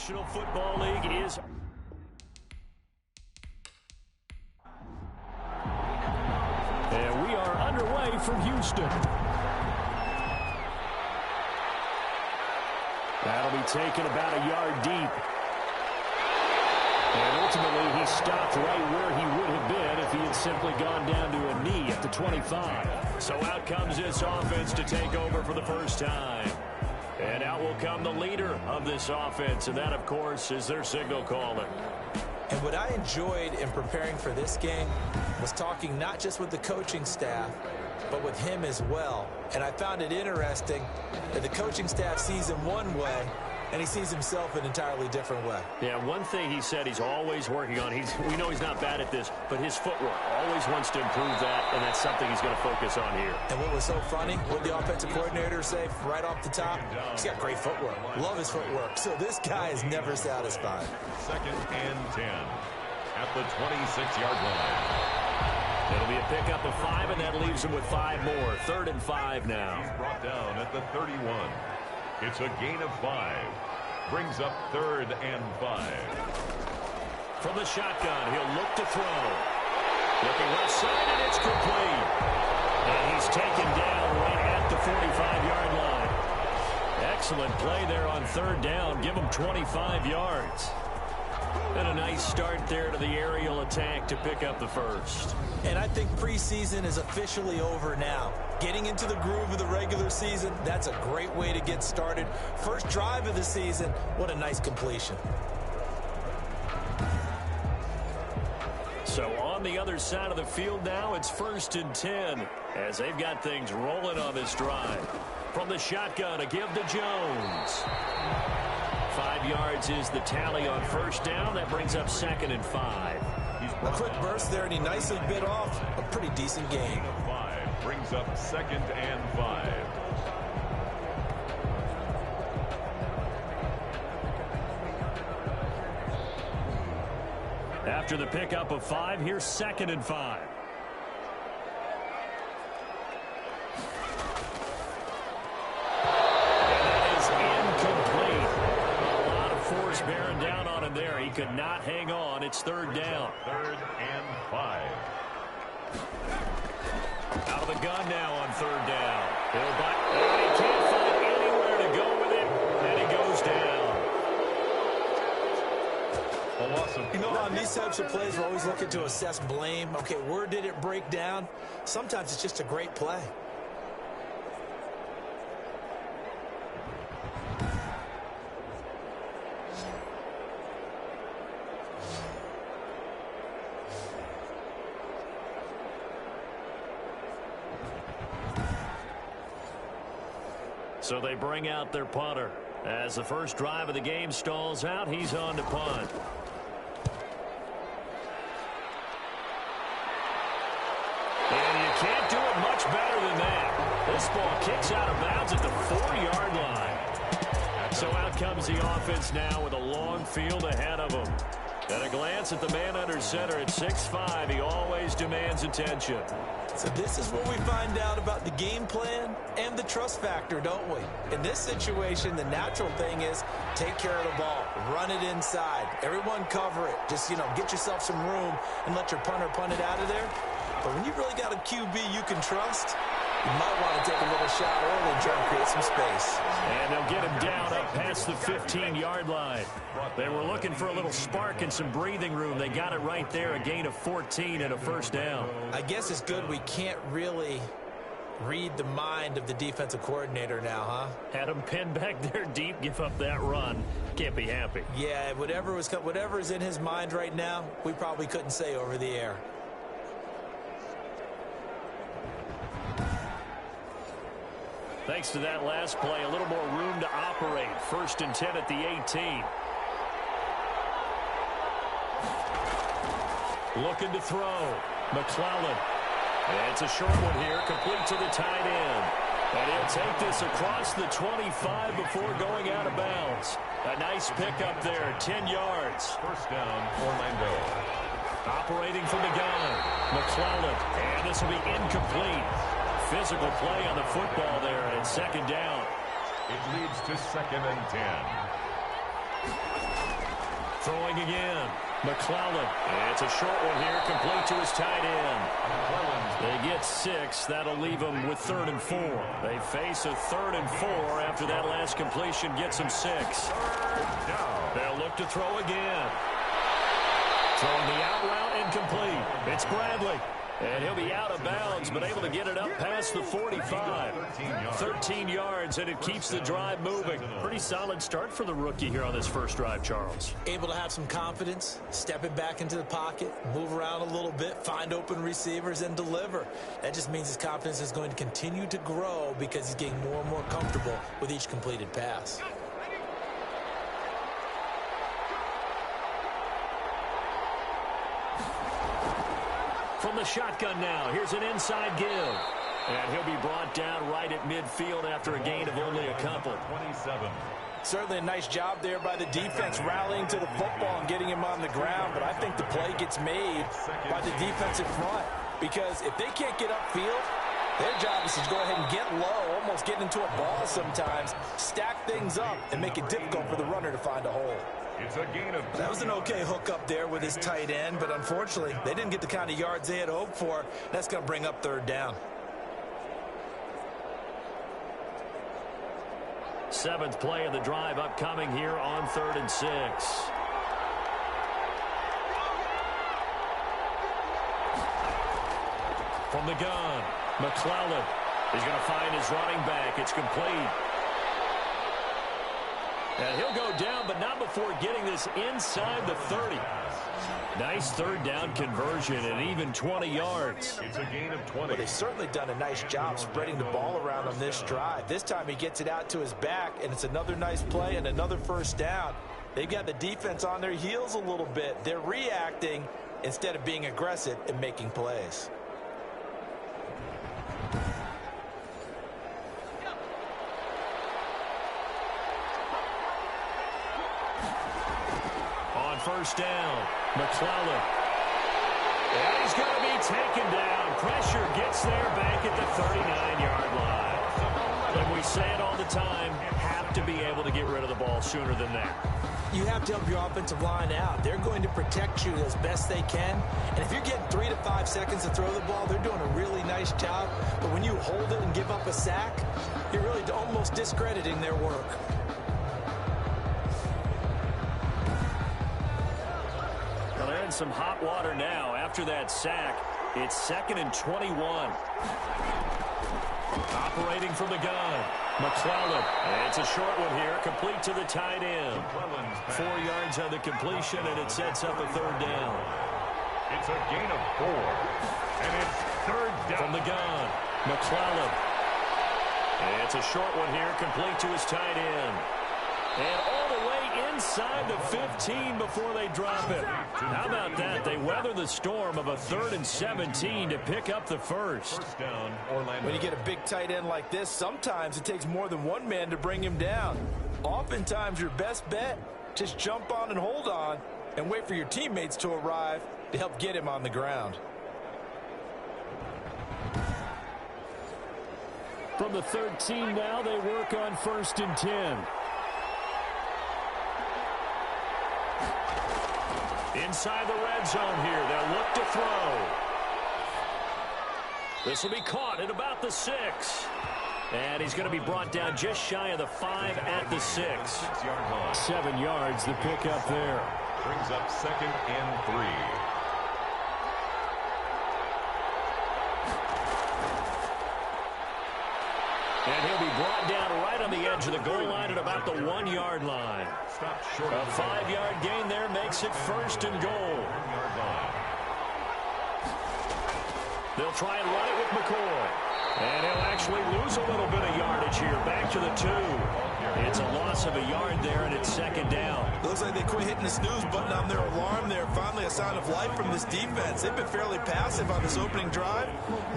National Football League is... And we are underway from Houston. That'll be taken about a yard deep. And ultimately, he stopped right where he would have been if he had simply gone down to a knee at the 25. So out comes this offense to take over for the first time. And out will come the leader of this offense, and that, of course, is their signal caller. And what I enjoyed in preparing for this game was talking not just with the coaching staff, but with him as well. And I found it interesting that the coaching staff sees him one way, and he sees himself an entirely different way. Yeah, one thing he said he's always working on, we know he's not bad at this, but his footwork, always wants to improve that, and that's something he's going to focus on here. And what was so funny, what the offensive coordinator say right off the top? He's got great footwork. Love his footwork. So this guy is never satisfied. 2nd and 10 at the 26-yard line. It'll be a pickup of 5, and that leaves him with 5 more. 3rd and 5 now. He's brought down at the 31. It's a gain of 5. Brings up 3rd and 5. From the shotgun, he'll look to throw. Looking left side, and it's complete. And he's taken down right at the 45-yard line. Excellent play there on 3rd down. Give him 25 yards. And a nice start there to the aerial attack to pick up the first. And I think preseason is officially over now. Getting into the groove of the regular season, that's a great way to get started. First drive of the season, what a nice completion. So on the other side of the field now, it's 1st and 10 as they've got things rolling on this drive. From the shotgun, a give to Jones. 5 yards is the tally on 1st down. That brings up 2nd and 5. A quick burst there, and he nicely bit off a pretty decent game. 5 brings up 2nd and 5. After the pickup of 5, here's 2nd and 5. Bearing down on him there. He could not hang on. It's 3rd down. 3rd and 5. Out of the gun now on 3rd down. He can't find anywhere to go with it, and he goes down. A loss of... You know, on these types of plays, we're always looking to assess blame. Okay, where did it break down? Sometimes it's just a great play. So they bring out their punter. As the first drive of the game stalls out, he's on to punt. And you can't do it much better than that. This ball kicks out of bounds at the 4-yard line. So out comes the offense now with a long field ahead of them. At a glance at the man under center at 6'5", he always demands attention. So this is what we find out about the game plan and the trust factor, don't we? In this situation, the natural thing is take care of the ball, run it inside, everyone cover it. Just, get yourself some room and let your punter punt it out of there. But when you've really got a QB you can trust, you might want to take a little shot early and try to create some space. And they'll get him down up past the 15-yard line. They were looking for a little spark and some breathing room. They got it right there, a gain of 14 and a 1st down. I guess it's good we can't really read the mind of the defensive coordinator now, huh? Had him pinned back there deep, give up that run. Can't be happy. Yeah, whatever is in his mind right now, we probably couldn't say over the air. Thanks to that last play, a little more room to operate. 1st and 10 at the 18. Looking to throw. McClellan. It's a short one here, complete to the tight end. And he'll take this across the 25 before going out of bounds. A nice pickup there, 10 yards. 1st down, Orlando. Operating from the gun. McClellan. And this will be incomplete. Physical play on the football there, and 2nd down. It leads to 2nd and 10. Throwing again. McClellan. It's a short one here, complete to his tight end. They get 6. That'll leave them with 3rd and 4. They face a 3rd and 4 after that last completion gets them 6. They'll look to throw again. Throwing the out route incomplete. It's Bradley. And he'll be out of bounds, but able to get it up past the 45. 13 yards, and it keeps the drive moving. Pretty solid start for the rookie here on this first drive, Charles. Able to have some confidence, stepping back into the pocket, move around a little bit, find open receivers, and deliver. That just means his confidence is going to continue to grow because he's getting more and more comfortable with each completed pass. From the shotgun now, here's an inside give. And he'll be brought down right at midfield after a gain of only a couple. 27. Certainly a nice job there by the defense rallying to the football and getting him on the ground, but I think the play gets made by the defensive front because if they can't get upfield, their job is to go ahead and get low, almost get into a ball sometimes, stack things up, and make it difficult for the runner to find a hole. It's a gain of 2. That was an okay hook up there with his tight end, but unfortunately, they didn't get the kind of yards they had hoped for. That's going to bring up 3rd down. 7th play of the drive upcoming here on 3rd and 6. From the gun, McClellan. He's going to find his running back. It's complete. And he'll go down, but not before getting this inside the 30. Nice 3rd down conversion and even 20 yards. It's a gain of 20. But they've certainly done a nice job spreading the ball around on this drive. This time he gets it out to his back, and it's another nice play and another 1st down. They've got the defense on their heels a little bit. They're reacting instead of being aggressive and making plays. On 1st down, McClellan. And he's going to be taken down. Pressure gets there back at the 39-yard line. And we say it all the time, have to be able to get rid of the ball sooner than that. You have to help your offensive line out. They're going to protect you as best they can. And if you're getting 3 to 5 seconds to throw the ball, they're doing a really nice job. But when you hold it and give up a sack, you're really almost discrediting their work. Well, they're in some hot water now after that sack. It's 2nd and 21. Operating from the gun, McClellan. It's a short one here, complete to the tight end. 4 yards on the completion, and it sets up a 3rd down. It's a gain of 4. And it's 3rd down. From the gun, McClellan. It's a short one here, complete to his tight end. And all the way inside the 15 before they drop it. How about that? They weather the storm of a 3rd and 17 to pick up the 1st. First down, Orlando. When you get a big tight end like this, sometimes it takes more than one man to bring him down. Oftentimes, your best bet, just jump on and hold on and wait for your teammates to arrive to help get him on the ground. From the 13 now, they work on 1st and 10. Inside the red zone here, they'll look to throw. This will be caught at about the 6. And he's going to be brought down just shy of the 5 at the 6. 6-yard line. 7 yards, the pickup there. Brings up 2nd and 3. And he'll be brought down right on the edge of the goal line at about the 1-yard line. Stop short A of the 5-yard gain there makes it 1st and goal. 1-yard line. They'll try and run it with McCoy. And he'll actually lose a little bit of yardage here. Back to the 2. It's a loss of a yard there, and it's 2nd down. Looks like they quit hitting the snooze button on their alarm there. Finally a sign of life from this defense. They've been fairly passive on this opening drive.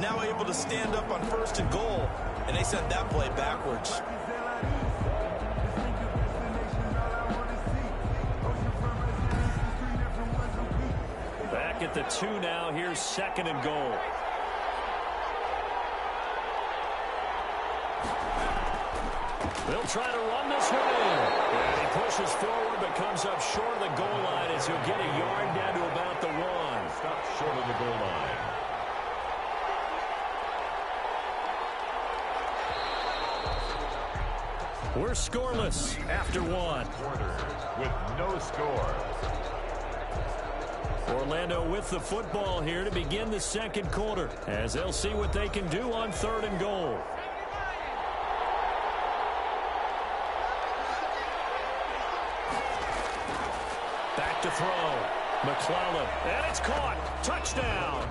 Now able to stand up on 1st and goal. And they sent that play backwards. Back at the 2 now. Here's 2nd and goal. They'll try to run this one in. And he pushes forward but comes up short of the goal line as he'll get a yard down to about the 1. Stop short of the goal line. We're scoreless after 1. Quarter with no score. Orlando with the football here to begin the second quarter as they'll see what they can do on 3rd and goal. Back to throw. McClellan. And it's caught. Touchdown.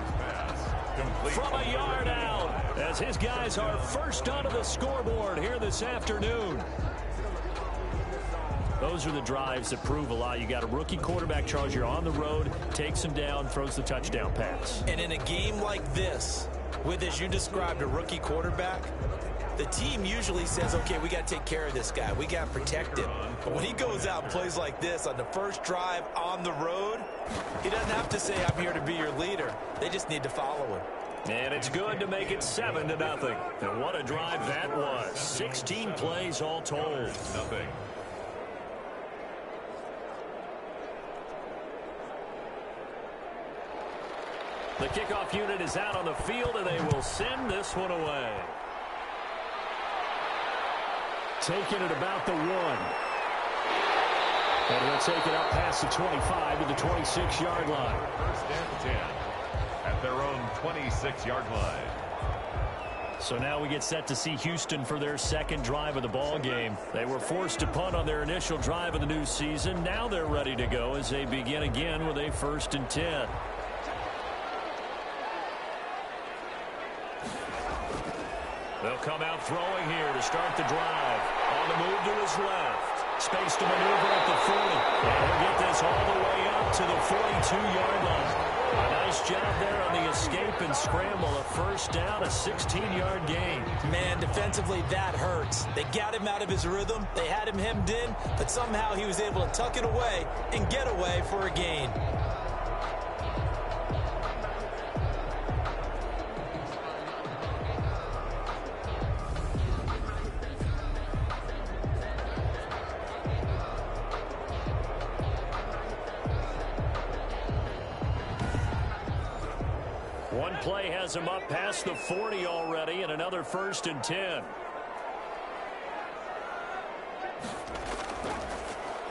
From a yard out as his guys are first onto the scoreboard here this afternoon. Those are the drives that prove a lot. You got a rookie quarterback, Charles. You're on the road, takes him down, throws the touchdown pass. And in a game like this, with, as you described, a rookie quarterback, the team usually says, okay, we got to take care of this guy. We got to protect him. But when he goes out and plays like this on the first drive on the road, he doesn't have to say, I'm here to be your leader. They just need to follow him. And it's good to make it 7-0. And what a drive that was. 16 plays all told. Nothing. The kickoff unit is out on the field, and they will send this one away. Taking it about the 1. And they'll take it up past the 25 to the 26-yard line. First and 10 at their own 26-yard line. So now we get set to see Houston for their second drive of the ball game. They were forced to punt on their initial drive of the new season. Now they're ready to go as they begin again with a 1st and 10. They'll come out throwing here to start the drive. On the move to his left. Space to maneuver at the 40. And he'll get this all the way up to the 42-yard line. A nice job there on the escape and scramble. A first down, a 16-yard gain. Man, defensively, that hurts. They got him out of his rhythm. They had him hemmed in, but somehow he was able to tuck it away and get away for a gain. One play has him up past the 40 already, and another 1st and 10.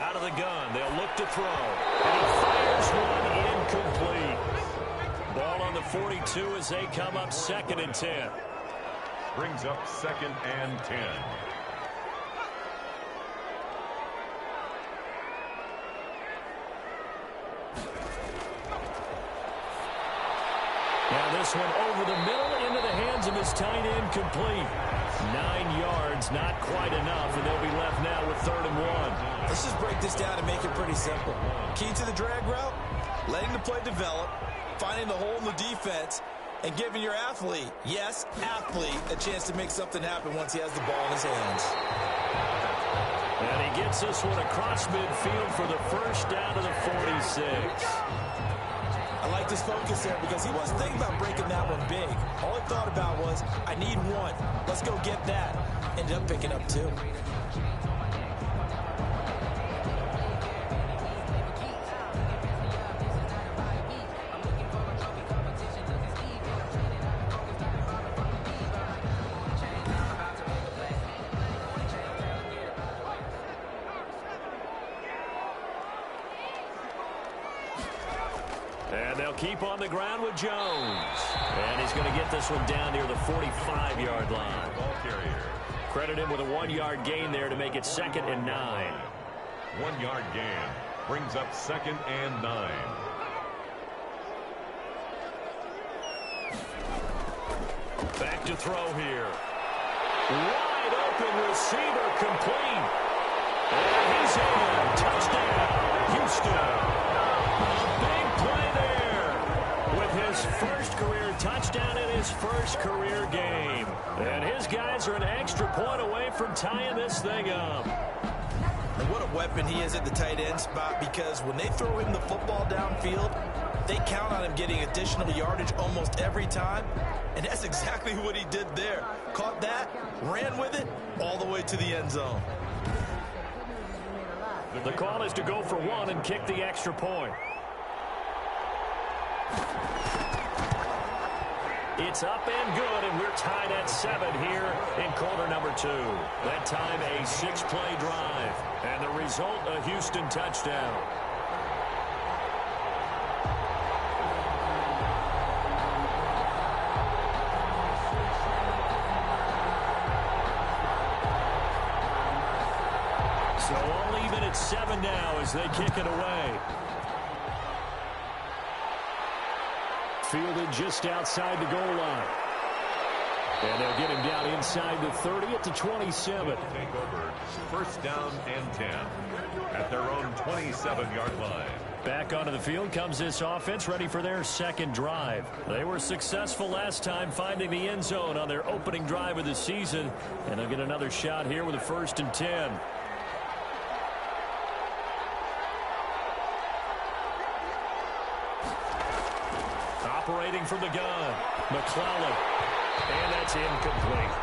Out of the gun, they'll look to throw. And he fires one incomplete. Ball on the 42 as they come up 2nd and 10. Brings up 2nd and 10. Now this one over the middle into the hands of his tight end, complete. 9 yards, not quite enough, and they'll be left now with 3rd and 1. Let's just break this down and make it pretty simple. Key to the drag route, letting the play develop, finding the hole in the defense, and giving your athlete, yes, athlete, a chance to make something happen once he has the ball in his hands. And he gets this one across midfield for the first down to the 46. I like this focus there because he wasn't thinking about breaking that one big. All he thought about was, I need 1. Let's go get that. Ended up picking up 2. And they'll keep on the ground with Jones. And he's going to get this one down near the 45-yard line. Ball carrier. Credit him with a 1-yard gain there to make it 2nd and 9. 1-yard gain. Brings up 2nd and 9. Back to throw here. Wide open receiver, complete. And he's in. Touchdown, Houston. Big play there with his first career touchdown in his first career game. And his guys are an extra point away from tying this thing up. And what a weapon he is at the tight end spot, because when they throw him the football downfield, They count on him getting additional yardage almost every time, and that's exactly what he did there. Caught that, ran with it, all the way to the end zone. The call is to go for one and kick the extra point. It's up and good, and we're tied at 7 here in quarter number 2. That time a 6-play drive, and the result a Houston touchdown. So all even at 7 now as they kick it away. Fielded just outside the goal line. And they'll get him down inside the 30 at the 27. Take over first down and 10 at their own 27-yard line. Back onto the field comes this offense, ready for their second drive. They were successful last time finding the end zone on their opening drive of the season. And they'll get another shot here with a 1st and 10. Operating from the gun, McClellan, and that's incomplete.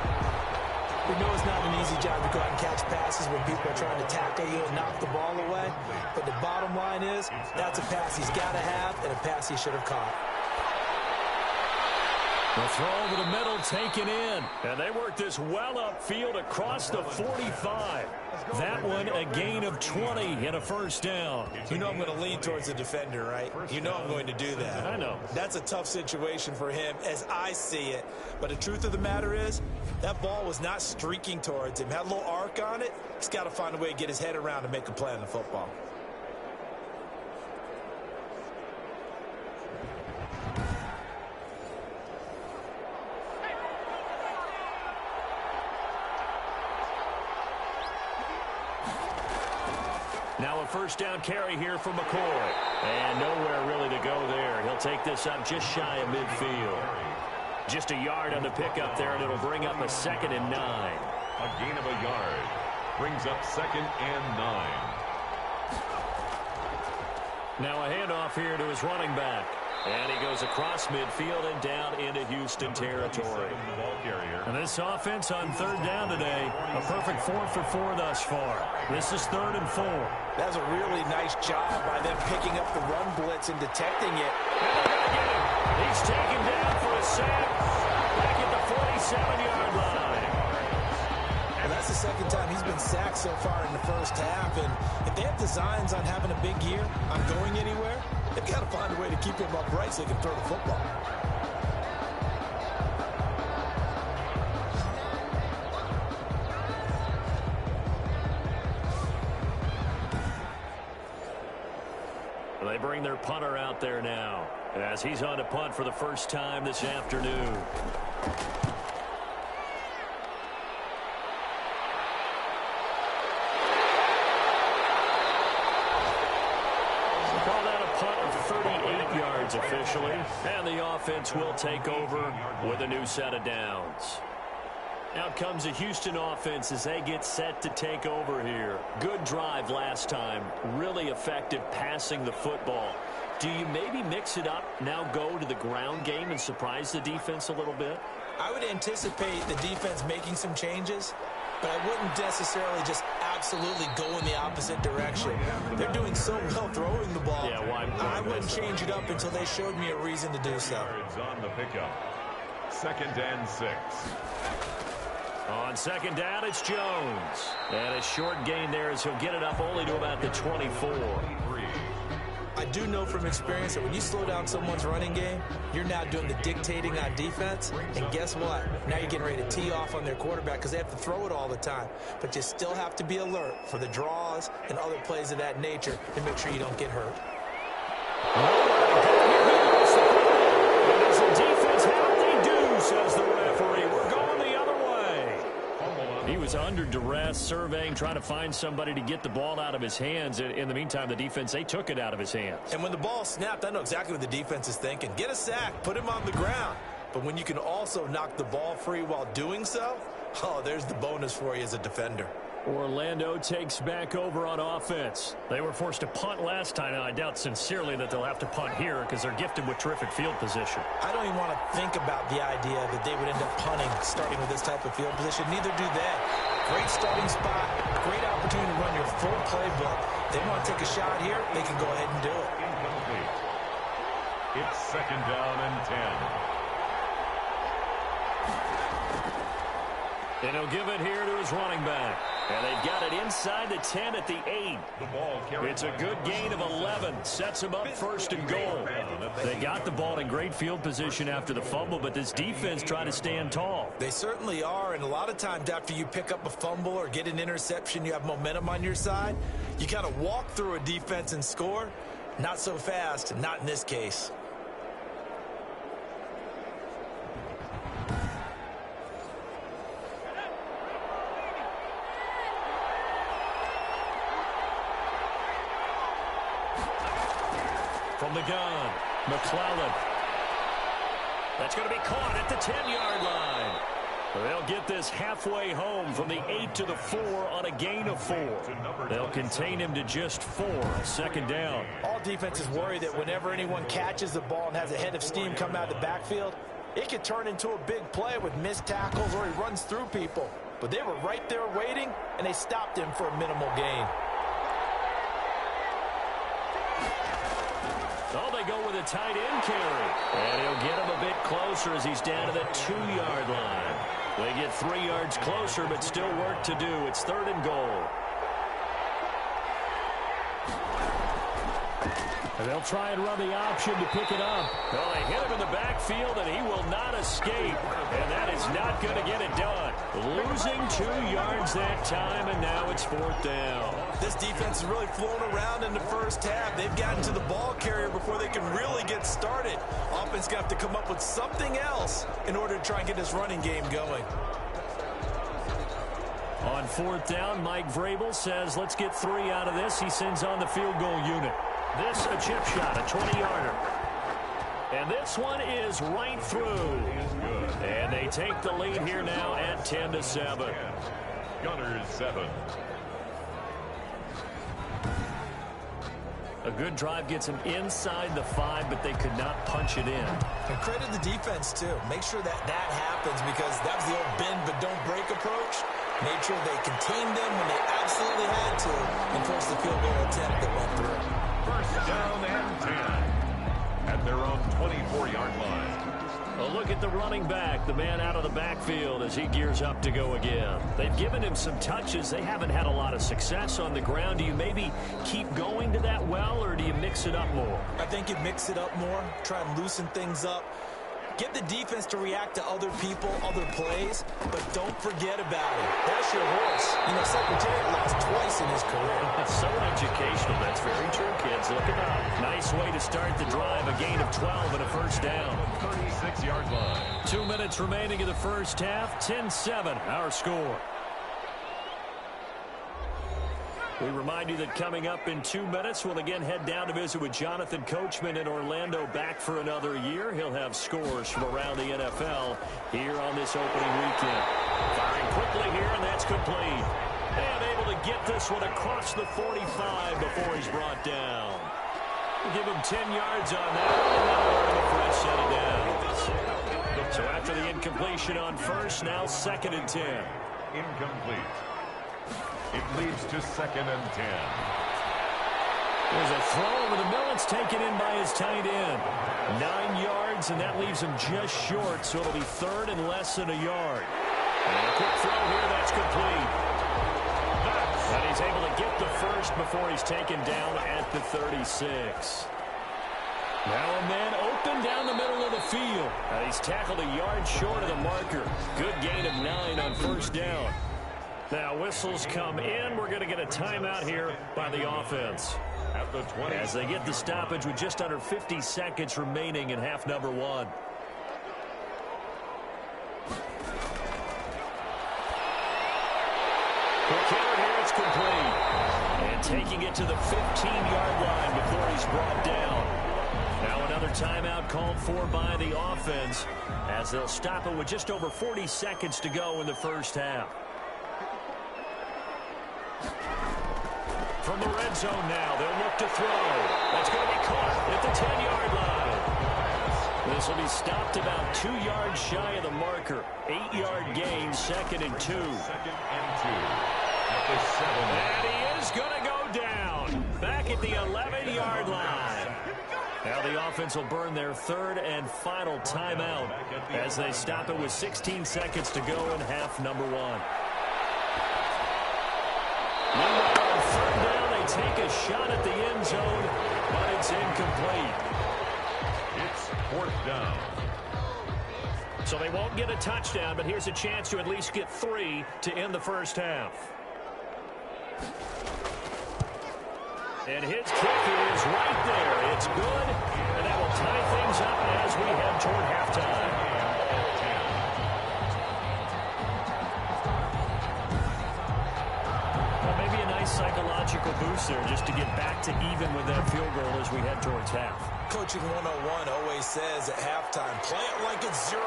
We know it's not an easy job to go out and catch passes when people are trying to tackle you and knock the ball away, but the bottom line is that's a pass he's got to have and a pass he should have caught. The throw over the middle taken in, and they work this well upfield across the 45. That one a gain of 20 and a 1st down. You know I'm going to lean towards the defender, right? You know I'm going to do that. I know. That's a tough situation for him as I see it. But the truth of the matter is that ball was not streaking towards him. Had a little arc on it. He's got to find a way to get his head around and make a play on the football. Now a 1st down carry here for McCoy. And nowhere really to go there. He'll take this up just shy of midfield. Just a yard on the pickup there, and it'll bring up a 2nd and 9. A gain of a yard brings up 2nd and 9. Now a handoff here to his running back. And he goes across midfield and down into Houston territory. And this offense on 3rd down today, a perfect 4 for 4 thus far. This is 3rd and 4. That's a really nice job by them picking up the run blitz and detecting it. And they're going to get him. He's taken down for a sack back at the 47-yard line. Well, that's the 2nd time he's been sacked so far in the 1st half. And if they have designs on having a big year, on going anywhere, they've got to find a way to keep him upright so he can throw the football. They bring their punter out there now as he's on to punt for the 1st time this afternoon. Officially, and the offense will take over with a new set of downs. Out comes the Houston offense as they get set to take over here. Good drive last time, really effective passing the football. Do you maybe mix it up, now go to the ground game and surprise the defense a little bit? I would anticipate the defense making some changes, but I wouldn't necessarily just absolutely go in the opposite direction. They're doing so well throwing the ball. Yeah, why I wouldn't change it up until they showed me a reason to do so. On the pickup. 2nd and 6. On 2nd down, it's Jones. And a short gain there as he'll get it up only to about the 24. I do know from experience that when you slow down someone's running game, you're now doing the dictating on defense. And guess what? Now you're getting ready to tee off on their quarterback because they have to throw it all the time. But you still have to be alert for the draws and other plays of that nature to make sure you don't get hurt. As a defense, how they do, says the referee. We're going the other way. He was under duress, surveying, trying to find somebody to get the ball out of his hands. In the meantime, the defense, they took it out of his hands. And when the ball snapped, I know exactly what the defense is thinking. Get a sack, put him on the ground. But when you can also knock the ball free while doing so, oh, there's the bonus for you as a defender. Orlando takes back over on offense. They were forced to punt last time. Now, I doubt sincerely that they'll have to punt here because they're gifted with terrific field position. I don't even want to think about the idea that they would end up punting starting with this type of field position. Neither do they. Great starting spot, great opportunity to run your full playbook. They want to take a shot here, they can go ahead and do it. Incomplete. It's 2nd down and 10. And he'll give it here to his running back. And they've got it inside the 10 at the 8. It's a good gain of 11. Sets him up 1st and goal. They got the ball in great field position after the fumble, but this defense tried to stand tall. They certainly are, and a lot of times after you pick up a fumble or get an interception, you have momentum on your side. You kind of walk through a defense and score. Not so fast, not in this case. From the gun, McClellan. That's going to be caught at the 10-yard line. They'll get this halfway home from the 8 to the 4 on a gain of 4. They'll contain him to just 4. 2nd down. All defenses worry that whenever anyone catches the ball and has a head of steam come out of the backfield, it could turn into a big play with missed tackles or he runs through people. But they were right there waiting, and they stopped him for a minimal gain. Oh, they go with a tight end carry. And he'll get him a bit closer as he's down to the 2-yard line. They get 3 yards closer, but still work to do. It's 3rd and goal. And they'll try and run the option to pick it up. Well, they hit him in the backfield, and he will not escape. And that is not going to get it done. Losing 2 yards that time, and now it's 4th down. This defense has really flown around in the first half. They've gotten to the ball carrier before they can really get started. Offense going to have to come up with something else in order to try and get this running game going. On 4th down, Mike Vrabel says, let's get 3 out of this. He sends on the field goal unit. This, a chip shot, a 20-yarder. And this one is right through. And they take the lead here now at 10-7. Gunners 7. A good drive gets them inside the 5, but they could not punch it in. And credit the defense, too. Make sure that happens because that was the old bend but don't break approach. Made sure they contained them when they absolutely had to and forced the field goal attempt that went through. 1st down and 10 at their own 24-yard line. A look at the running back, the man out of the backfield as he gears up to go again. They've given him some touches. They haven't had a lot of success on the ground. Do you maybe keep going to that well, or do you mix it up more? I think you mix it up more, try and loosen things up. Get the defense to react to other people, other plays, but don't forget about it. That's your horse. You know, Secretariat lost twice in his career. That's so educational. That's very true, kids. Look at that. Nice way to start the drive. A gain of 12 and a 1st down. 36-yard line. 2 minutes remaining in the first half. 10-7, our score. We remind you that coming up in 2 minutes, we'll again head down to visit with Jonathan Coachman in Orlando, back for another year. He'll have scores from around the NFL here on this opening weekend. Firing quickly here, and that's complete. And able to get this one across the 45 before he's brought down. We'll give him 10 yards on that, and now we're in for a set of downs. So after the incompletion on 1st, now 2nd and 10. Incomplete. It leads to 2nd and 10. There's a throw over the middle. It's taken in by his tight end. 9 yards, and that leaves him just short, so it'll be 3rd and less than a yard. And a quick throw here, that's complete. And he's able to get the 1st before he's taken down at the 36. Now a man open down the middle of the field. And he's tackled a yard short of the marker. Good gain of 9 on 1st down. Now whistles come in. We're going to get a timeout here by the offense. At the 20. As they get the stoppage with just under 50 seconds remaining in half number 1. Quick hitter here, it's complete. And taking it to the 15-yard line before he's brought down. Now another timeout called for by the offense as they'll stop it with just over 40 seconds to go in the first half. from the red zone now. They'll look to throw. That's going to be caught at the 10-yard line. This will be stopped about 2 yards shy of the marker. 8-yard gain, 2nd and 2. 2nd and 2. At the 7. And he is going to go down. Back at the 11-yard line. Now the offense will burn their 3rd and final timeout as they stop it with 16 seconds to go in half number 1. Meanwhile, on 3rd down, they take a shot at the end zone, but it's incomplete. It's 4th down. So they won't get a touchdown, but here's a chance to at least get 3 to end the first half. And his kick is right there. It's good, and that will tie things up as we head toward halftime. Well, maybe a nice psychological boost there just to get back to even with that field goal as we head towards half. Coaching 101 always says at halftime, play it like it's 0-0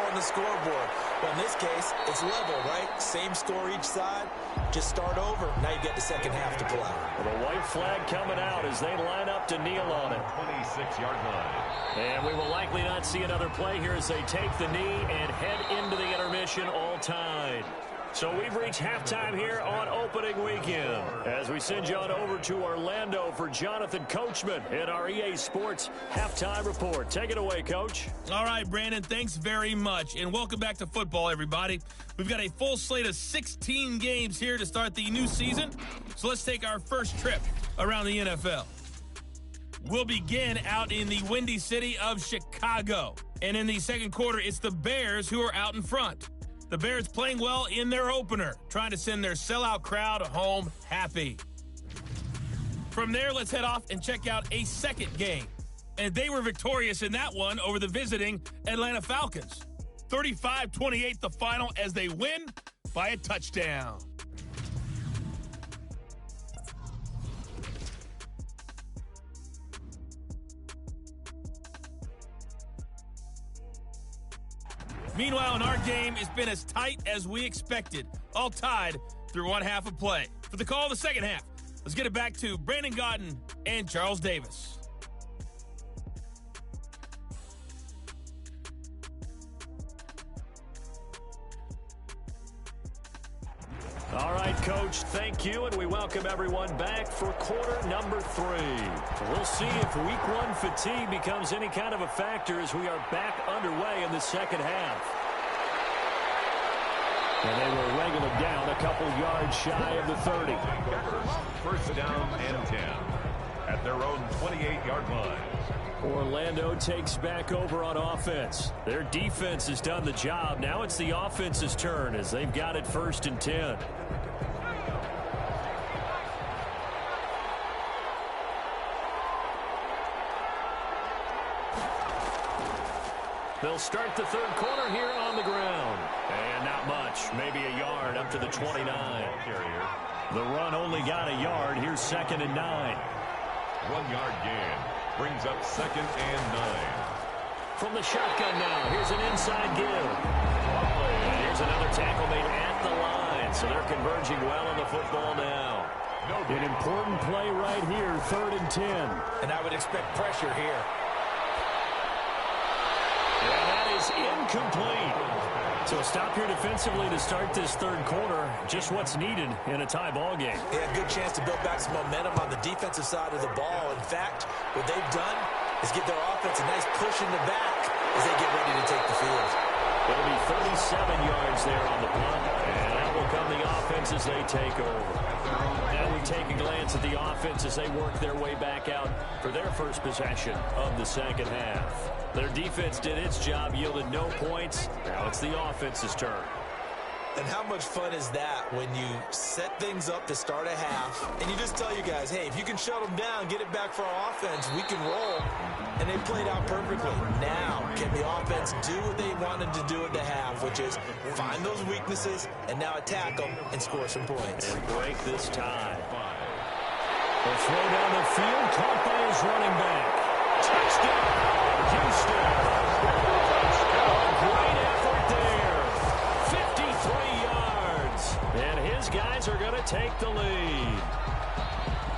on the scoreboard. Well, in this case, it's level, right? Same score each side. Just start over. Now you get the second half to play. Well, the white flag coming out as they line up to kneel on it. 26-yard line. And we will likely not see another play here as they take the knee and head into the intermission all tied. So we've reached halftime here on opening weekend as we send you on over to Orlando for Jonathan Coachman in our EA Sports Halftime Report. Take it away, Coach. All right, Brandon, thanks very much. And welcome back to football, everybody. We've got a full slate of 16 games here to start the new season. So let's take our first trip around the NFL. We'll begin out in the Windy City of Chicago. And in the second quarter, it's the Bears who are out in front. The Bears playing well in their opener, trying to send their sellout crowd home happy. From there, let's head off and check out a second game. And they were victorious in that one over the visiting Atlanta Falcons. 35-28 the final as they win by a touchdown. Meanwhile, in our game, it's been as tight as we expected, all tied through one half of play. For the call of the second half, let's get it back to Brandon Gaudin and Charles Davis. All right, Coach, thank you, and we welcome everyone back for quarter number 3. We'll see if Week 1 fatigue becomes any kind of a factor as we are back underway in the second half. And they will wrangle it down a couple yards shy of the 30. First down and 10 at their own 28-yard line. Orlando takes back over on offense. Their defense has done the job. Now it's the offense's turn as they've got it 1st and 10. They'll start the third quarter here on the ground. And not much, maybe a yard up to the 29. The run only got a yard. Here's 2nd and 9. 1-yard gain brings up 2nd and 9. From the shotgun now, here's an inside give. And here's another tackle made at the line. So they're converging well on the football now. An important play right here, 3rd and 10. And I would expect pressure here. And that is incomplete. So a stop here defensively to start this third quarter. Just what's needed in a tie ball game. They had a good chance to build back some momentum on the defensive side of the ball. In fact, what they've done is give their offense a nice push in the back as they get ready to take the field. It'll be 37 yards there on the punt. And that will come the offense as they take over. Now we take a glance at the offense as they work their way back out for their first possession of the second half. Their defense did its job, yielded no points. Now it's the offense's turn. And how much fun is that when you set things up to start a half and you just tell your guys, hey, if you can shut them down, get it back for our offense, we can roll. And they played out perfectly. Now, can the offense do what they wanted to do at the half, which is find those weaknesses and now attack them and score some points. And break this tie. They'll throw down the field, caught by his running back. Touchdown, Houston. Great effort there. 53 yards. And his guys are going to take the lead.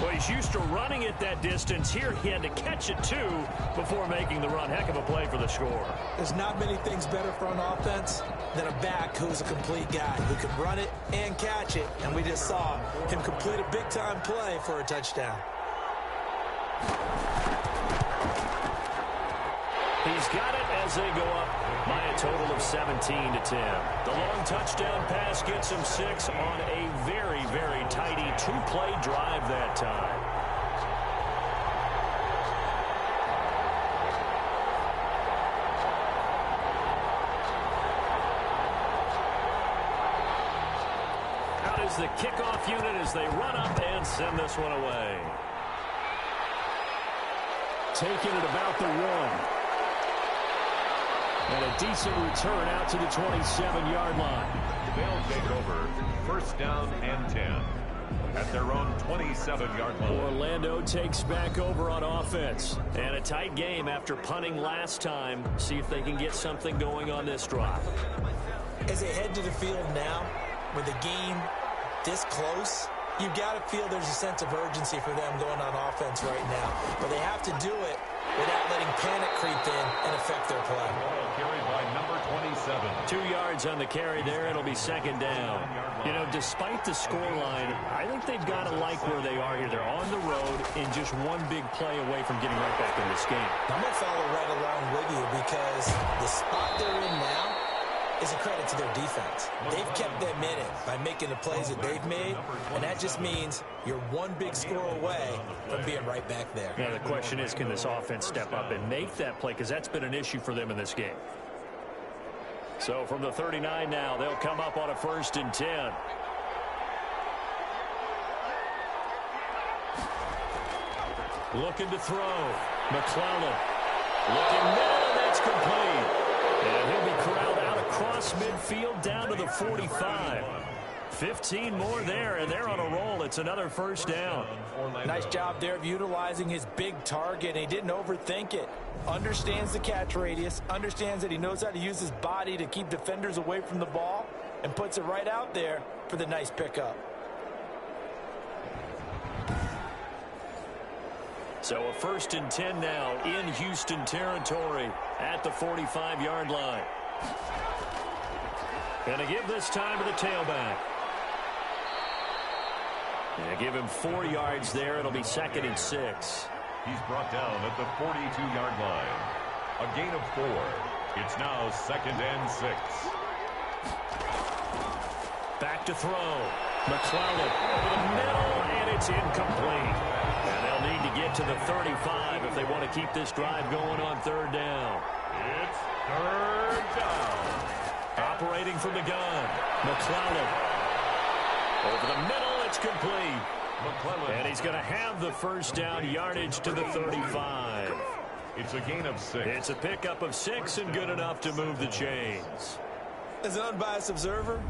Well, he's used to running it that distance. Here he had to catch it, too, before making the run. Heck of a play for the score. There's not many things better for an offense than a back who's a complete guy who can run it and catch it. And we just saw him complete a big-time play for a touchdown. He's got it as they go up by a total of 17-10. The long touchdown pass gets him 6 on a very, very tidy two-play drive that time. Out is the kickoff unit as they run up and send this one away. Taking it about the 1. And a decent return out to the 27-yard line. They'll take over first down and 10 at their own 27-yard line. Orlando takes back over on offense. And a tight game after punting last time. See if they can get something going on this drive. As they head to the field now, with the game this close, you've got to feel there's a sense of urgency for them going on offense right now. But they have to do it without letting panic creep in and affect their play. Carried by number 27. 2 yards on the carry there. It'll be second down. You know, despite the scoreline, I think they've got to like where they are here. They're on the road and just one big play away from getting right back in this game. I'm going to follow right along with you because the spot they're in now is a credit to their defense. They've kept them in it by making the plays that they've made, and that just means you're one big score away from being right back there. Yeah, the question is, can this offense step up and make that play? Because that's been an issue for them in this game. So from the 39 now, they'll come up on a 1st and 10. Looking to throw. McClellan. Looking middle, and that's complete. And he'll be corralled out across midfield down to the 45. 15 more there, and they're on a roll. It's another first down. Nice job there of utilizing his big target. He didn't overthink it. Understands the catch radius, understands that he knows how to use his body to keep defenders away from the ball, and puts it right out there for the nice pickup. So a 1st and 10 now in Houston territory at the 45-yard line. Going to give this time to the tailback. And give him 4 yards there. It'll be 2nd and 6. He's brought down at the 42-yard line. A gain of 4. It's now 2nd and 6. Back to throw. McClellan over the middle, and it's incomplete. And they'll need to get to the 35 if they want to keep this drive going on 3rd down. It's 3rd down. Operating from the gun. McClellan. Over the middle, it's complete. McClellan. And he's going to have the first down yardage to the 35. It's a gain of 6. It's a pickup of 6 and good enough to move the chains. As an unbiased observer,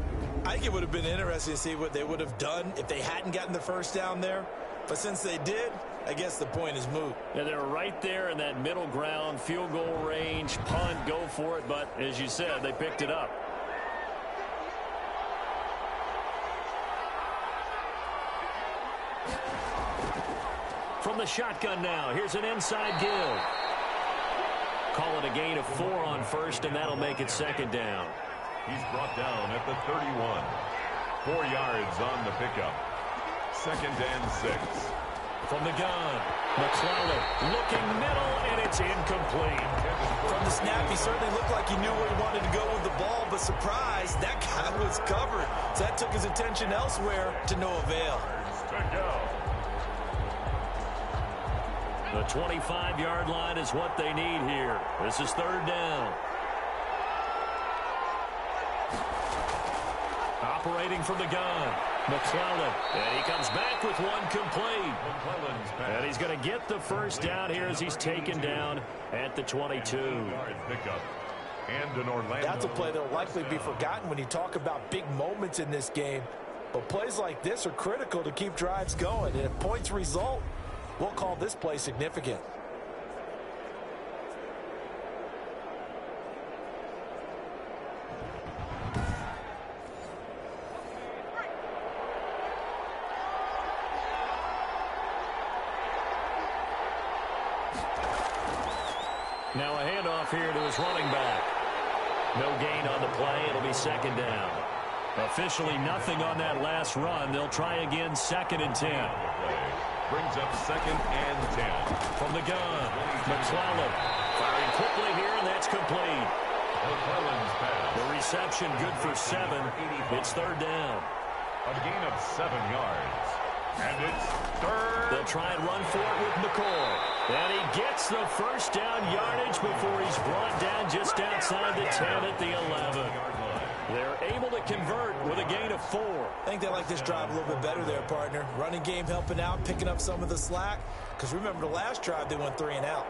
I think it would have been interesting to see what they would have done if they hadn't gotten the first down there. But since they did, I guess the point is moot. Yeah, they're right there in that middle ground, field goal range, punt, go for it. But as you said, they picked it up. From the shotgun now, here's an inside give. Call it a gain of 4 on 1st, and that'll make it 2nd down. He's brought down at the 31. 4 yards on the pickup. 2nd and 6. From the gun, McClellan looking middle, and it's incomplete. From the snap, he certainly looked like he knew where he wanted to go with the ball, but surprise, that guy was covered. So that took his attention elsewhere to no avail. To go. The 25-yard line is what they need here. This is 3rd down. Operating from the gun, McClellan. And he comes back with one complete. And he's going to get the first down here as he's taken down at the 22. And an Orlando. That's a play that will likely be forgotten when you talk about big moments in this game. But plays like this are critical to keep drives going. And if points result, we'll call this play significant. Now a handoff here to his running back. No gain on the play. It'll be second down. Officially nothing on that last run. They'll try again, 2nd and 10. Brings up 2nd and 10. From the gun, McClellan firing quickly here, and that's complete. McClellan's pass. The reception good for 7. It's 3rd down. A gain of 7 yards. And it's 3rd. They'll try and run for it with McCoy. And he gets the first down yardage before he's brought down just outside the 10 at the 11. They're able to convert with a gain of 4. I think they like this drive a little bit better there, partner. Running game helping out, picking up some of the slack. Because remember the last drive, they went 3 and out.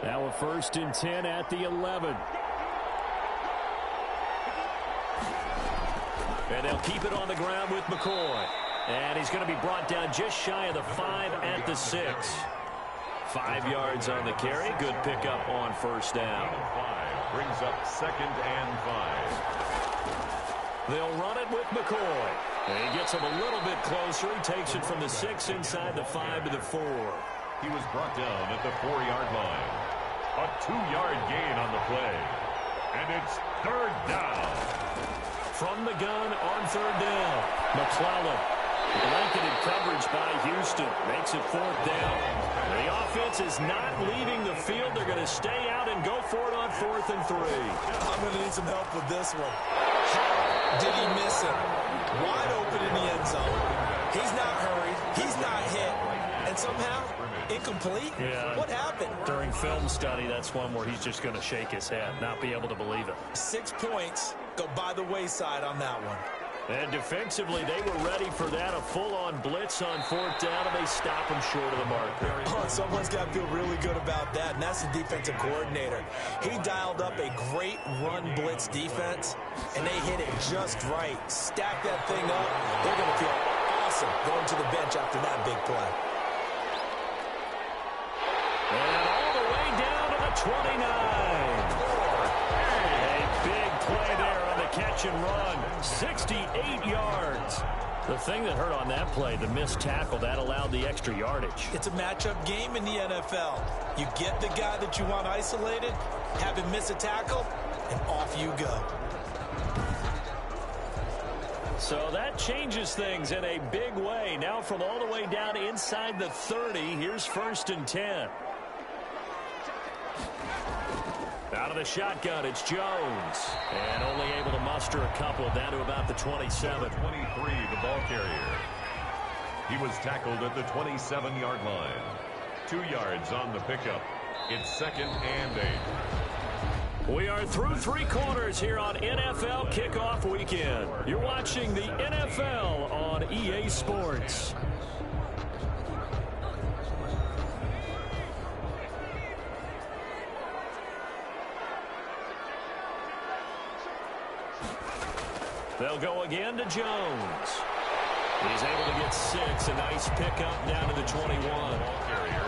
Now a 1st and 10 at the 11. And they'll keep it on the ground with McCoy. And he's going to be brought down just shy of the 5 at the 6. 5 yards on the carry. Good pickup on 1st down. 5 brings up 2nd and 5. They'll run it with McCoy. And he gets him a little bit closer. He takes it from the 6 inside the 5 to the 4. He was brought down at the 4-yard line. A 2-yard gain on the play. And it's 3rd down. From the gun on 3rd down. McClellan. Blanketed coverage by Houston. Makes it 4th down. The offense is not leaving the field. They're going to stay out and go for it on 4th and 3. I'm going to need some help with this one. How did he miss it? Wide open in the end zone. He's not hurried. He's not hit. And somehow, incomplete? Yeah. What happened? During film study, that's one where he's just going to shake his head, not be able to believe it. 6 points go by the wayside on that one. And defensively, they were ready for that. A full-on blitz on 4th down, and they stop him short of the marker. Oh, someone's got to feel really good about that, and that's the defensive coordinator. He dialed up a great run blitz defense, and they hit it just right. Stack that thing up. They're going to feel awesome going to the bench after that big play. And all the way down to the 29. A big play there on the catch and run. 68 yards. The thing that hurt on that play, the missed tackle, that allowed the extra yardage. It's a matchup game in the NFL. You get the guy that you want isolated, have him miss a tackle, and off you go. So that changes things in a big way. Now from all the way down inside the 30, here's 1st and 10. Out of the shotgun, it's Jones. And only able to muster a couple down to about the 27. 23, the ball carrier. He was tackled at the 27-yard line. 2 yards on the pickup. It's 2nd and 8. We are through 3 quarters here on NFL Kickoff Weekend. You're watching the NFL on EA Sports. They'll go again to Jones. He's able to get 6. A nice pickup down to the 21.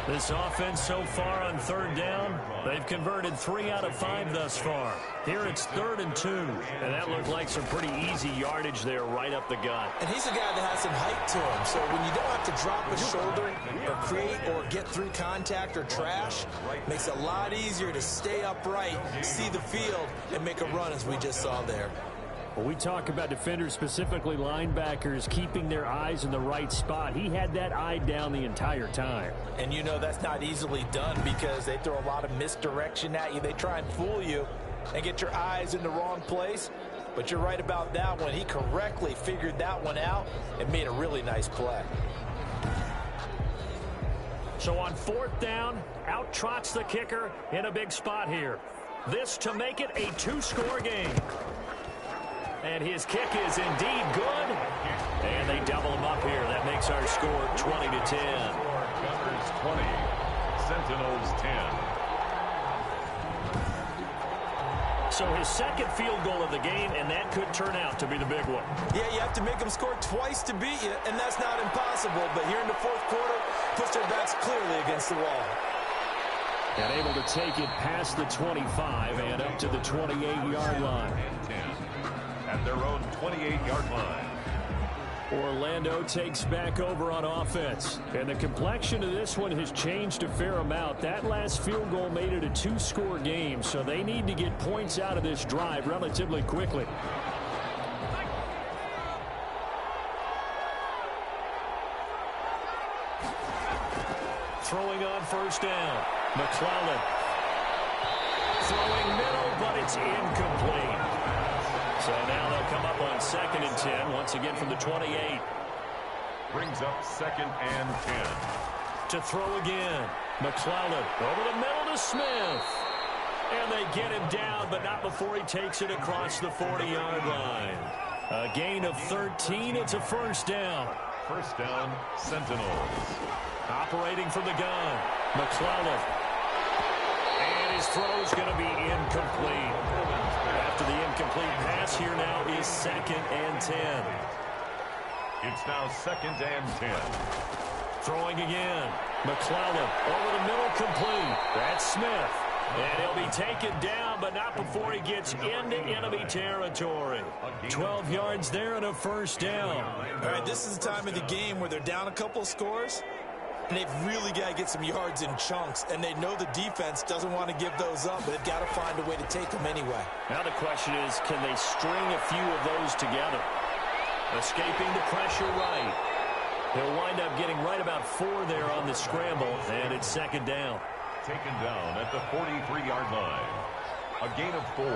This offense so far on 3rd down, they've converted 3 out of 5 thus far. Here it's 3rd and 2. And that looked like some pretty easy yardage there right up the gut. And he's a guy that has some height to him. So when you don't have to drop a shoulder or create or get through contact or trash, makes it a lot easier to stay upright, see the field, and make a run as we just saw there. Well, we talk about defenders, specifically linebackers, keeping their eyes in the right spot. He had that eye down the entire time. And you know that's not easily done because they throw a lot of misdirection at you. They try and fool you and get your eyes in the wrong place. But you're right about that one. He correctly figured that one out and made a really nice play. So on 4th down, out trots the kicker in a big spot here. This to make it a 2-score game. And his kick is indeed good. And they double him up here. That makes our score 20-10. Gunners 20, Sentinels 10. So his 2nd field goal of the game, and that could turn out to be the big one. Yeah, you have to make them score twice to beat you, and that's not impossible. But here in the 4th quarter, puts their backs clearly against the wall. And able to take it past the 25 and up to the 28-yard line. And 10 at their own 28-yard line. Orlando takes back over on offense. And the complexion of this one has changed a fair amount. That last field goal made it a 2-score game, so they need to get points out of this drive relatively quickly. Throwing on first down. McClellan. Throwing middle, but it's incomplete. So now they'll come up on 2nd and 10, once again from the 28. Brings up 2nd and 10. To throw again. McClellan over the middle to Smith. And they get him down, but not before he takes it across the 40-yard line. A gain of 13. It's a first down. First down, Sentinels. Operating from the gun. McClellan. And his throw's going to be incomplete. After the incomplete pass, here now is 2nd and 10. It's now 2nd and 10. Throwing again. McClellan over the middle, complete. That's Smith. And he'll be taken down, but not before he gets into enemy territory. 12 yards there and a first down. All right, this is the time of the game where they're down a couple scores, and they've really got to get some yards in chunks, and they know the defense doesn't want to give those up, but they've got to find a way to take them anyway. Now the question is, can they string a few of those together? Escaping the pressure right. He'll wind up getting right about 4 there on the scramble, and it's 2nd down. Taken down at the 43-yard line. A gain of 4.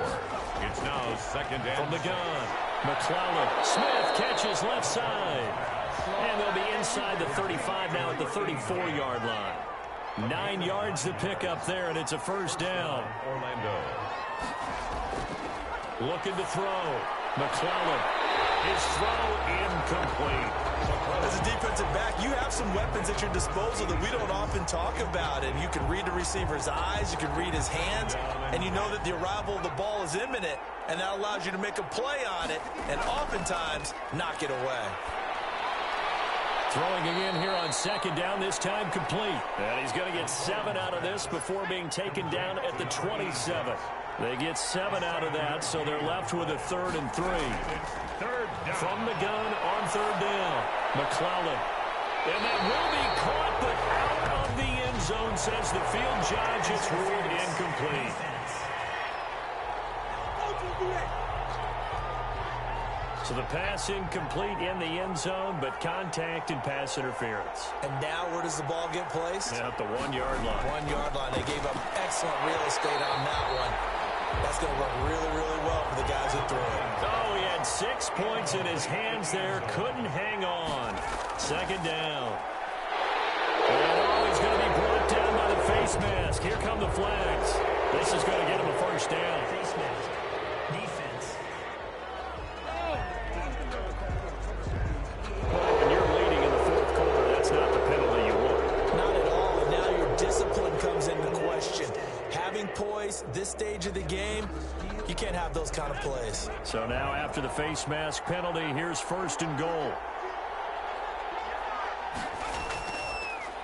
It's now 2nd and from the gun. McClellan. Smith catches left side. And they'll be inside the 35 now at the 34-yard line. 9 yards to pick up there, and it's a first down. Orlando. Looking to throw. McClellan. His throw incomplete. As a defensive back, you have some weapons at your disposal that we don't often talk about. And you can read the receiver's eyes, you can read his hands, and you know that the arrival of the ball is imminent, and that allows you to make a play on it and oftentimes knock it away. Throwing again here on 2nd down, this time complete. And he's going to get 7 out of this before being taken down at the 27. They get 7 out of that, so they're left with a 3rd and 3. From the gun on 3rd down. McClellan. And that will be caught, but out of the end zone, says the field judge. It's ruled incomplete. So the pass incomplete in the end zone, but contact and pass interference. And now where does the ball get placed? Yeah, at the 1-yard line. 1-yard line. They gave up excellent real estate on that one. That's going to work really, really well for the guys who threw it. Oh, he had 6 points in his hands there. Couldn't hang on. 2nd down. And he's going to be brought down by the face mask. Here come the flags. This is going to get him a first down. Face mask. Defense. When you're leading in the 4th quarter, that's not the penalty you want. Not at all. And now your discipline comes into question. Having poise this stage of the game, you can't have those kind of plays. So now after the face mask penalty, here's 1st and goal.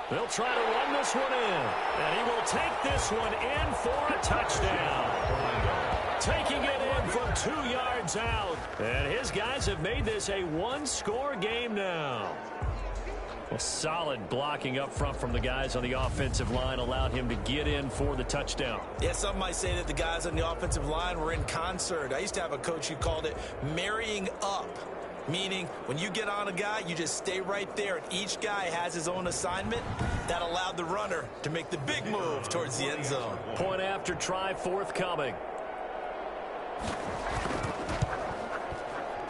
They'll try to run this one in. And he will take this one in for a touchdown. Taking it in from 2 yards out. And his guys have made this a 1-score game now. Well, solid blocking up front from the guys on the offensive line allowed him to get in for the touchdown. Yeah, some might say that the guys on the offensive line were in concert. I used to have a coach who called it marrying up, meaning when you get on a guy, you just stay right there, and each guy has his own assignment. That allowed the runner to make the big move towards the end zone. Point after try forthcoming.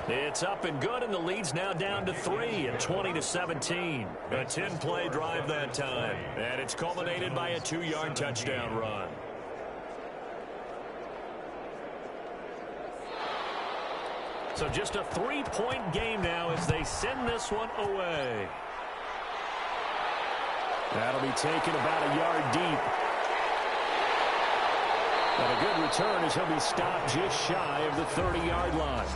It's up and good, and the lead's now down to 3 at 20-17. A 10-play drive that time, and it's culminated by a 2-yard touchdown run. So just a 3-point game now as they send this one away. That'll be taken about a yard deep. And a good return as he'll be stopped just shy of the 30-yard line.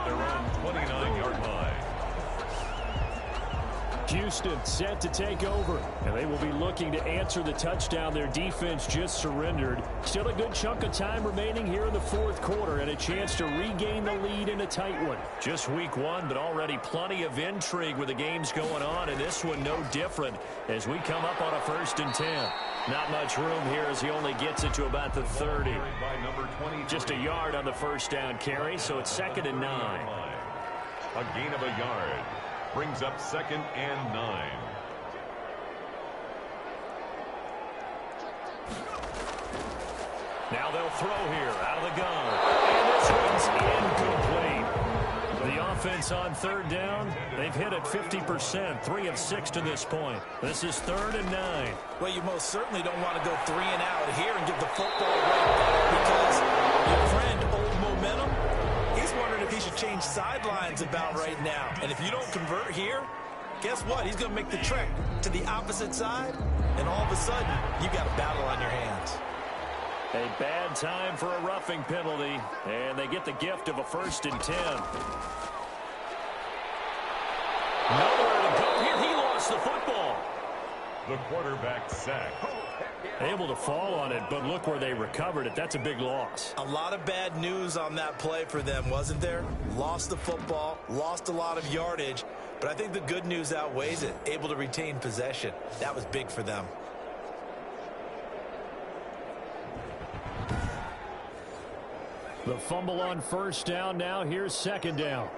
Their own 29-yard line. Houston set to take over, and they will be looking to answer the touchdown their defense just surrendered. Still a good chunk of time remaining here in the fourth quarter and a chance to regain the lead in a tight one. Just week one, but already plenty of intrigue with the games going on, and this one no different as we come up on a 1st and 10. Not much room here as he only gets it to about the 30. Just a yard on the first down carry, so it's 2nd and 9. A gain of a yard brings up 2nd and 9. Now they'll throw here out of the gun. And this one's incomplete. The offense on 3rd down, they've hit it 50%, 3 of 6 to this point. This is 3rd and 9. Well, you most certainly don't want to go 3 and out here and give the football right back because your friend, Old Momentum, he's wondering if he should change sidelines about right now. And if you don't convert here, guess what? He's going to make the trek to the opposite side, and all of a sudden, you got a battle on your hands. A bad time for a roughing penalty, and they get the gift of a 1st and 10. Nowhere to go here. He lost the football. The quarterback sack. Able to fall on it, but look where they recovered it. That's a big loss. A lot of bad news on that play for them, wasn't there? Lost the football, lost a lot of yardage, but I think the good news outweighs it. Able to retain possession. That was big for them. The fumble on 1st down. Now here's 2nd down.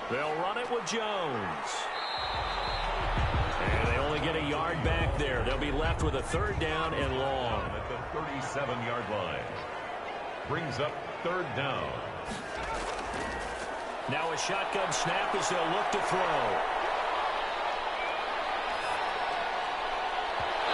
They'll run it with Jones. And they only get a yard back there. They'll be left with a 3rd down and long. At the 37-yard line. Brings up 3rd down. Now a shotgun snap as they'll look to throw.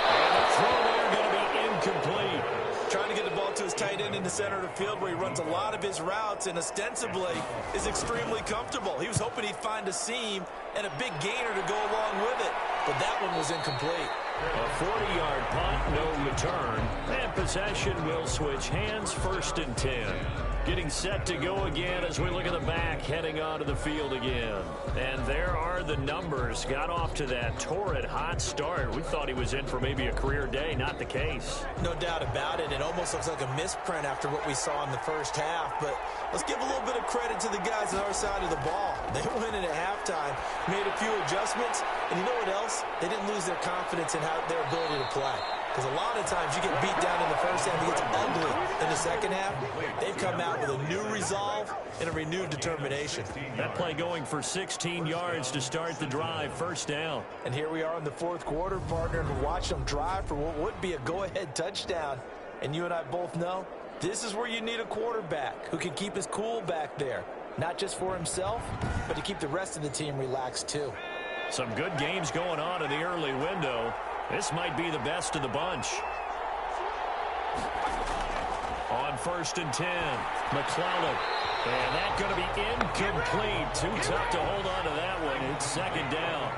And the throw there going to be incomplete. Trying to get the ball to his tight end in the center of the field where he runs a lot of his routes and ostensibly is extremely comfortable. He was hoping he'd find a seam and a big gainer to go along with it, but that one was incomplete. A 40-yard punt, no return, and possession will switch hands, 1st and 10. Getting set to go again as we look at the back, heading onto the field again. And there are the numbers. Got off to that torrid hot start. We thought he was in for maybe a career day. Not the case. No doubt about it. It almost looks like a misprint after what we saw in the first half. But let's give a little bit of credit to the guys on our side of the ball. They went in at halftime, made a few adjustments, and you know what else? They didn't lose their confidence in their ability to play. Because a lot of times you get beat down in the first half, it gets ugly in the second half. They've come out with a new resolve and a renewed determination. That play going for 16 yards to start the drive, 1st down. And here we are in the fourth quarter, partner, and watch them drive for what would be a go-ahead touchdown. And you and I both know this is where you need a quarterback who can keep his cool back there. Not just for himself, but to keep the rest of the team relaxed too. Some good games going on in the early window. This might be the best of the bunch. On 1st and 10, McClellan. And that's going to be incomplete. Too tough to hold on to that one. It's 2nd down.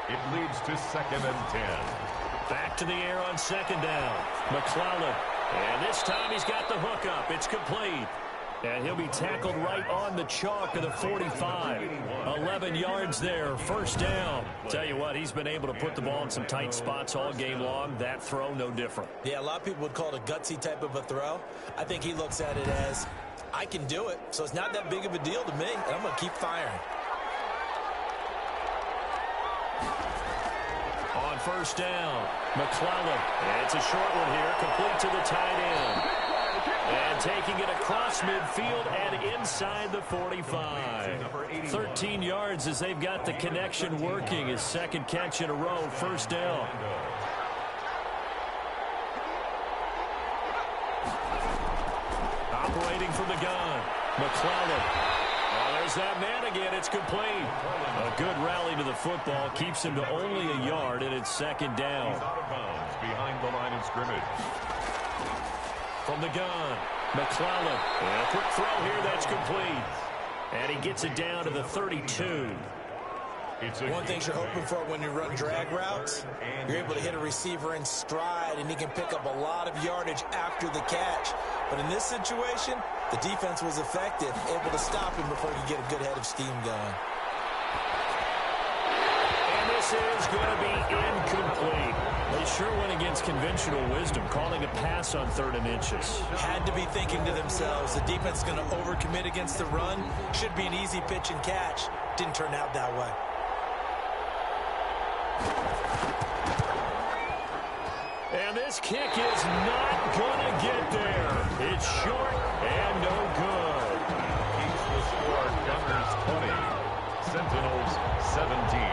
It leads to 2nd and 10. Back to the air on 2nd down. McClellan. And this time he's got the hook up. It's complete. And he'll be tackled right on the chalk of the 45. 11 yards there, 1st down. Tell you what, he's been able to put the ball in some tight spots all game long. That throw, no different. Yeah, a lot of people would call it a gutsy type of a throw. I think he looks at it as, I can do it, so it's not that big of a deal to me, and I'm going to keep firing. On 1st down, McClellan. And it's a short one here, complete to the tight end. And taking it across midfield and inside the 45. 13 yards as they've got the connection working. His 2nd catch in a row, 1st down. Operating from the gun, McClellan. Oh, there's that man again. It's complete. A good rally to the football. Keeps him to only a yard, and it's 2nd down. He's out of bounds behind the line of scrimmage. From the gun, McClellan. And a quick throw here, that's complete. And he gets it down to the 32. One thing you're hoping for when you run drag routes, you're able to hit a receiver in stride, and he can pick up a lot of yardage after the catch. But in this situation, the defense was effective, able to stop him before he could get a good head of steam going. And this is going to be incomplete. They sure went against conventional wisdom, calling a pass on 3rd and inches. Had to be thinking to themselves, the defense is going to overcommit against the run. Should be an easy pitch and catch. Didn't turn out that way. And this kick is not going to get there. It's short and no good. Keeps the score Gunners 20, Sentinels 17.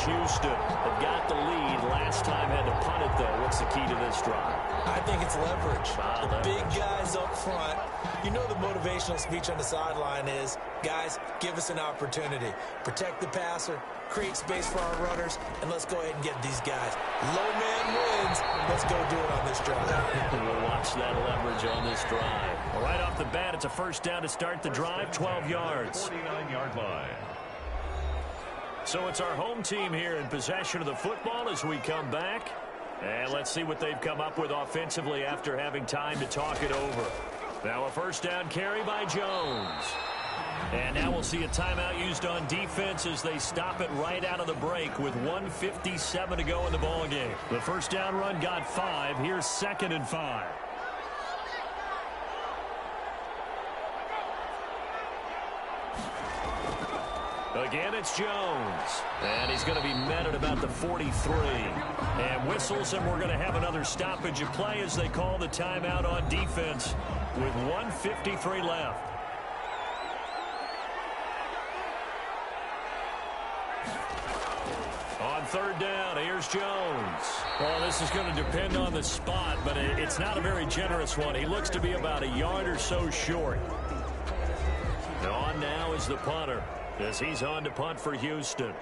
Houston have got the lead. Last time had to punt it, though. What's the key to this drive? I think it's leverage. The big guys up front. You know the motivational speech on the sideline is, guys, give us an opportunity. Protect the passer, create space for our runners, and let's go ahead and get these guys. Low man wins. Let's go do it on this drive. We'll watch that leverage on this drive. Right off the bat, it's a first down to start the drive, 12 yards. 49-yard line. So it's our home team here in possession of the football as we come back. And let's see what they've come up with offensively after having time to talk it over. Now a first down carry by Jones. And now we'll see a timeout used on defense as they stop it right out of the break with 1:57 to go in the ball game. The first down run got 5. Here's 2nd and 5. Again, it's Jones. And he's going to be met at about the 43. And whistles, and we're going to have another stoppage of play as they call the timeout on defense with 1:53 left. On 3rd down, here's Jones. Well, this is going to depend on the spot, but it's not a very generous one. He looks to be about a yard or so short. On now is the punter, as he's on to punt for Houston.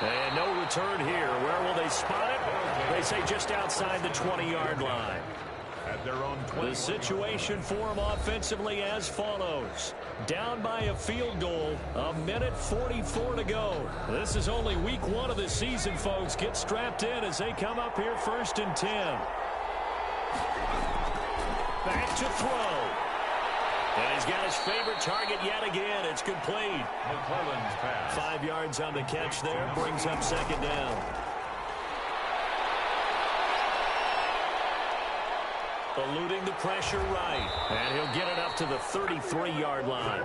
And no return here. Where will they spot it? They say just outside the 20-yard line. At their own 20. The situation for them offensively as follows. Down by a field goal, 1:44 to go. This is only week 1 of the season, folks. Get strapped in as they come up here 1st and 10. Back to throw. And he's got his favorite target yet again. It's complete. McClellan's pass. 5 yards on the catch there. Brings up 2nd down. Eluding the pressure right. And he'll get it up to the 33-yard line.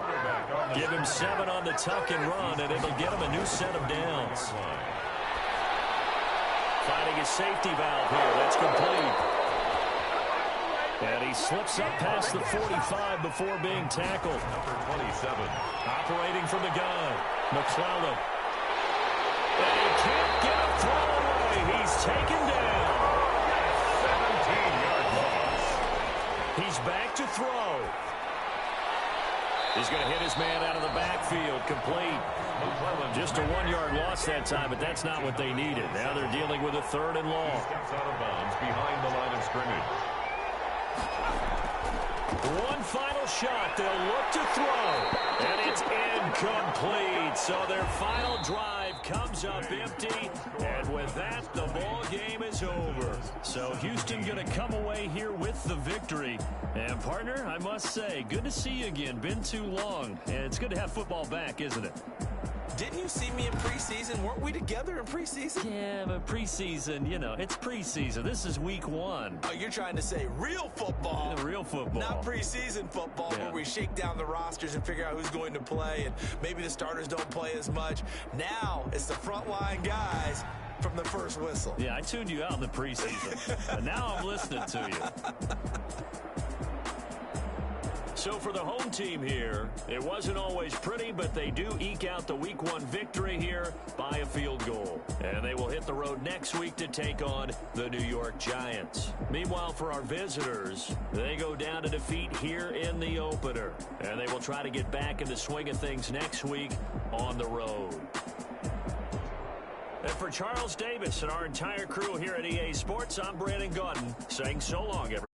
Give him 7 on the tuck and run, and it'll get him a new set of downs. Finding his safety valve here. That's complete. And he slips up past the 45 before being tackled. Number 27. Operating from the gun, McClellan. And he can't get a throw away. He's taken down. 17-yard loss. He's back to throw. He's going to hit his man out of the backfield. Complete. Just a 1-yard loss that time, but that's not what they needed. Now they're dealing with a 3rd and long. Steps out of bounds behind the line of scrimmage. One final shot. They'll look to throw. And it's incomplete. So their final drive comes up empty. And with that, the ball game is over. So Houston going to come away here with the victory. And, partner, I must say, good to see you again. Been too long. And it's good to have football back, isn't it? Didn't you see me in preseason? Weren't we together in preseason? Yeah, but preseason, you know, it's preseason. This is week 1. Oh, you're trying to say real football. Yeah, real football. Not preseason football, where we shake down the rosters and figure out who's going to play, and maybe the starters don't play as much. Now it's the frontline guys from the first whistle. Yeah, I tuned you out in the preseason. But now I'm listening to you. So for the home team here, it wasn't always pretty, but they do eke out the week 1 victory here by a field goal. And they will hit the road next week to take on the New York Giants. Meanwhile, for our visitors, they go down to defeat here in the opener. And they will try to get back in the swing of things next week on the road. And for Charles Davis and our entire crew here at EA Sports, I'm Brandon Gaudin saying so long, everyone.